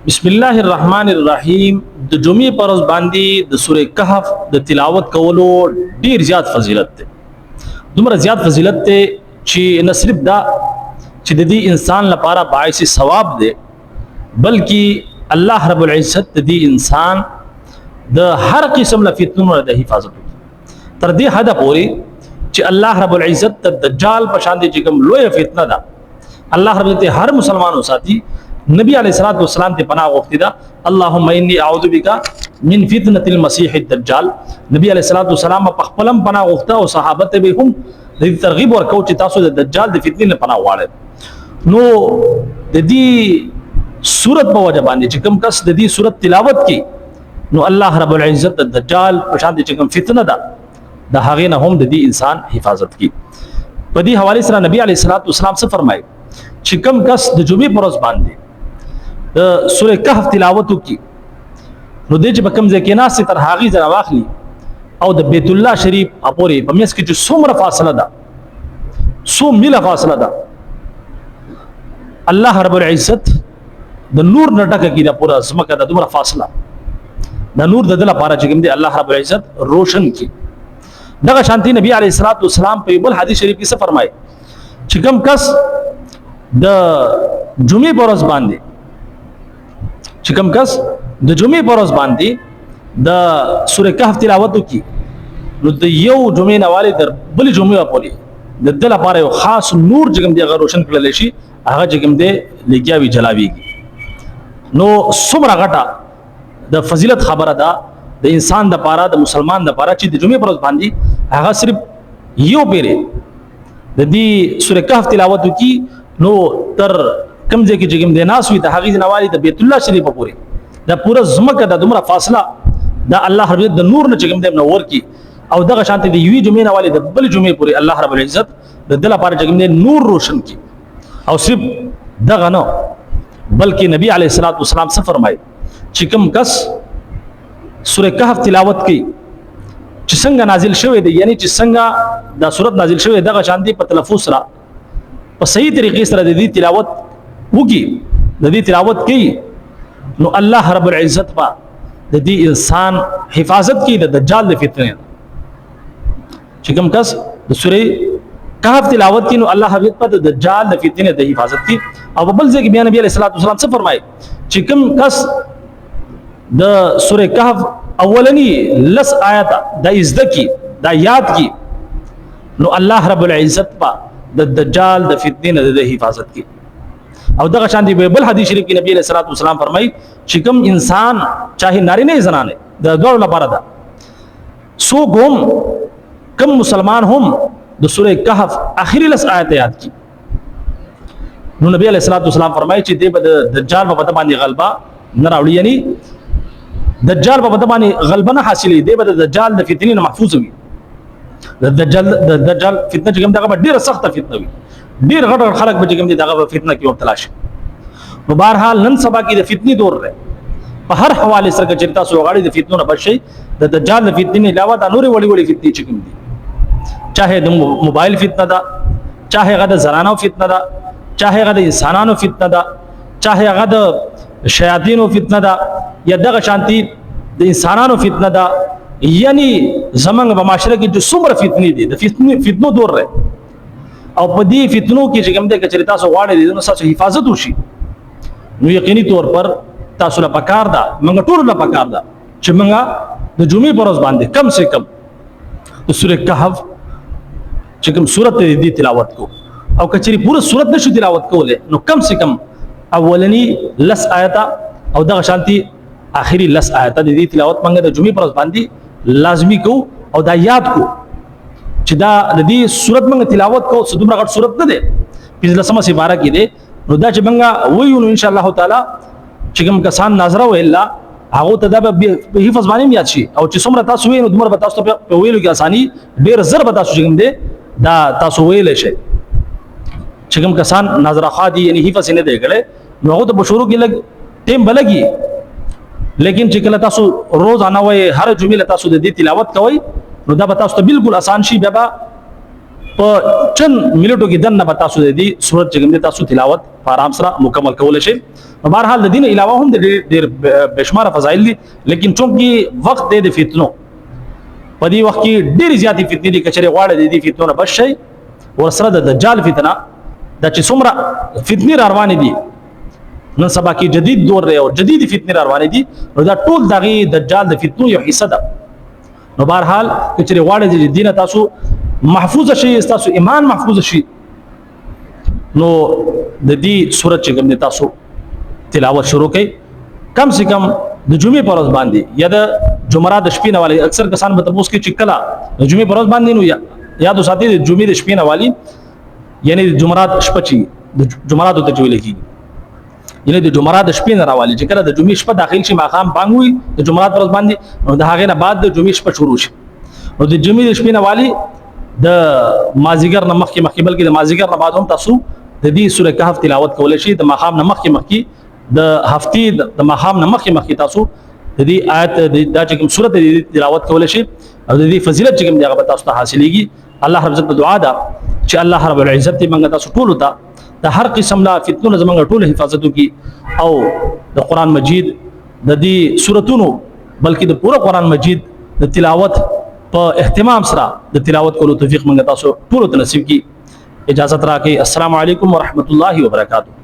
بسم الله الرحمن الرحیم د جمعې پر ورځ باندې د سورې کهف د تلاوت کولو ډیر زیات فضیلت دی. دومره زیات فضیلت دی چې نه صرف دا چې د دې انسان لپاره باعث ثواب دی، بلکې الله رب العزت د دې انسان د هر قسم له فتنو د حفاظت کوي، تر دې حد پورې چې الله رب العزت د دجال په شان دي چې کوم لوی فتنه ده، الله رب العزت هر مسلمان وساتي. نبی علیہ الصلوۃ والسلام ته پناه غوښتي دا، اللهم انی اعوذ بک من فتنه المسیح الدجال. نبی علیہ الصلوۃ والسلام په خپلم پناه غوښته او صحابه ته به هم د ترغیب ورکو چې تاسو د دجال د فتنې نه پناه واړئ. نو د دې سورت په وجه باندې چې کوم کس د دې سورت تلاوت کوي، نو الله رب العزت د دجال په شان دي چې کوم فتنه ده د هغه نه هم د دې انسان حفاظت کوي. په دې حواله سره نبی علیہ الصلوۃ والسلام څه فرمایي چې کوم کس د جمعې پر ورځ باندې سورہ کهف تلاوت کی، نو دې چې په کوم ځای کې ناس تر هغه ځای واخلي او د بیت الله شریف اپورې په میس کې چې څومره فاصله ده، 100 میله فاصله ده، الله رب العزت د نور نټکه کې د پورا زمکه د دومره فاصله د نور د دل لپاره چې کوم دی الله رب العزت روشن کی. دغه شانتی نبی علیہ الصلوۃ والسلام په بل حدیث شریف کې څه فرمایي چې کوم کس د جمعې پر ورځ باندې د سورہ کهف تلاوت کی، نو د یو جمعې نه والي در بل جمعې پورې د دل لپاره یو خاص نور چې کوم دی هغه روشن کړل شي، هغه چې کوم دی لګیاوي جلاویږي. نو څومره غټه د فضیلت خبره ده د انسان د پاره د مسلمان د پاره چې د جمعې پر ورځ باندې هغه صرف یو پیره د دې سورہ کهف تلاوت کی، نو تر کم ځای کې چې کوم دی ناس وي د هغې نوالي د بیت الله شریف پورې د پوره ځمکه د دومره فاصله د الله رب العزت د نور نه چې کوم دی منور کی، او دغه شانته د یوې جمعې نوالي د بل جمعې پورې الله رب العزت د دل لپاره چې کوم دی نور روشن کی. او صرف دغه نه بلکې نبی علیہ الصلوۃ والسلام څه فرمایي چې کوم کس سورہ کهف تلاوت کوي چې څنګه نازل شوی دی، یعنی چې څنګه دا سورت نازل شوی دغه شانتي په تلفظ سره په صحیح طریقې سره د دې تلاوت وکي، د دې تلاوت کوي، نو الله رب العزت با د دې انسان حفاظت کوي د دجال د فتنې. چې کوم کس د سورې کهف تلاوت کوي، نو الله رب العزت د دجال د فتنې د حفاظت کوي. او په بل ځای کې بیا نبی علیہ الصلوۃ والسلام څه فرمایي چې کوم کس د سورې کهف اولنی لس آیات د ازدکی دا یاد کی، نو الله رب العزت با د دجال د فتنې د حفاظت کوي. او دغه شان دی بل حدیث شریف کې نبی علیہ الصلوۃ والسلام فرمایي چې کوم انسان چاہے نارینه زنانه د دوه لپاره ده، سو کوم کم مسلمان هم د سورہ کهف اخیری لس آیات یاد کی، نو نبی علیہ الصلوۃ والسلام فرمایي چې د دجال په باندې غلبه نه راوړي، یعنی دجال په باندې غلبه نه حاصلې دی، د دجال د فتنې نه محفوظ وي. د دجال فتنه چې کوم دغه ډیره سخته فتنه وي، ډیر غټ خلک به کوم دي دغه فتنه کې مبتلا شي. نو بهرحال نن سبا کې د فتنې دور دی، په هر حواله سره چې تاسو غواړئ د فتنو نه بچئ، د دجال د فتنې علاوه د نورې وړي وړي فتنې چې کوم دي، چاهے د موبایل فتنه ده، چاهے هغه د زنانو فتنه ده، چاهے هغه د انسانانو فتنه ده، چاهے هغه د شیاطینو فتنه ده، یا دغه شانتي د انسانانو فتنه ده، یعنی زمنګ په معاشره کې چې څومره فتنې دي د فتنو دور دی. او په دې فتنو کې چې کوم دې کچې تاسو غواړئ د تاسو حفاظت وشي، نو یقیني طور پر تاسو له پکار ده، موږ ټول له پکار ده چې موږ د جمعې پر ورځ باندې کم سے کم د سورہ کهف چې کوم سورت دې تلاوت کو، او کچې پوره سورت نشو تلاوت کوله، نو کم سے کم اولنی لس آیات او دغه شانتي اخري لس آیات دې تلاوت موږ د جمعې پر ورځ باندې لازمی کو او دا یاد کو چې دا د دې صورت موږ تلاوت کوو. څه دومره غټ صورت نه دی، 15 سپاره کې دی، نو دا چې موږ وایو نو ان شاء الله تعالی چې کوم کسان ناظره ویلا هغه ته دا په حفظ باندې یاد شي، او چې څومره تاسو وینئ دومره به تاسو په ویلو کې اساني ډیر زر به تاسو چې کوم دی دا تاسو ویل شي. چې کوم کسان ناظره خادي یعنی حفظ نه دی کړي، نو هغه ته په شروع کې لګ ټیم بلګي، لیکن چې کله تاسو روزانه وای هر جمعې تاسو د دې تلاوت کوئ، نو دا به تاسو ته بالکل آسان شي. بیا په چند منټو کې دنه به تاسو د دې سورت چې کوم تاسو تلاوت په آرام سره مکمل کول شي. بهرحال د دین علاوه هم د ډېر بشمار فضایل دي، لیکن چونکی وخت د فتنو په دې وخت کې ډېرې زیاتې فتنې دي. کچره غواړي د دې فتنو نه بچ شي، ورسره د دجال فتنه دا چې څومره فتنې را روانې دي نن سبا کې جدید دور دی او جدید فتنې را روانې دي، نو دا ټول دغه دجال د فتنو یو حصہ ده. نو بهرحال کچره غواړي د دین تاسو محفوظ شي، تاسو ایمان محفوظ شي، نو د دې سورۃ چې کوم تاسو تلاوت شروع کړئ کم سے کم د جمعې پر ورځ باندې یا د جمعرات د شپې نه والی. اکثر کسان به تاسو کې چې کله د جمعې پر ورځ باندې نو یاد وساتئ د جمعې د شپې نه والی، یعنی د جمعرات شپه چې د جمعرات ته ویل کېږي، یعنی د جمعرات د شپې نه راوالي چې کله د جمعې شپه داخل شي ماقام بانګوي د جمعرات پر ورځ باندې، نو د هغې نه بعد د جمعې شپه شروع شي. نو د جمعې د شپې نه والی د مازیګر نه مخکې بلکې د مازیګر نه بعد هم تاسو د دې سورۃ کهف تلاوت کولی شي. د ماښام نه مخکې د هفتې د ماښام نه مخکې تاسو د دې آیت دا چې کوم سورۃ تلاوت کولی شي او د دې فضیلت چې کوم دی هغه تاسو ته حاصلېږي. الله رب عزت دعا ده چې الله رب العزت موږ تاسو ټولو ته د هر قسم لا فتنو زمونږ ټول حفاظت وکړي او د قرآن مجید د دې سورتونو بلکې د پوره قرآن مجید د تلاوت په اهتمام سره د تلاوت کولو توفیق موږ تاسو ټولو ته نصیب کړي. اجازت راکړئ. السلام علیکم ورحمت الله وبرکاته.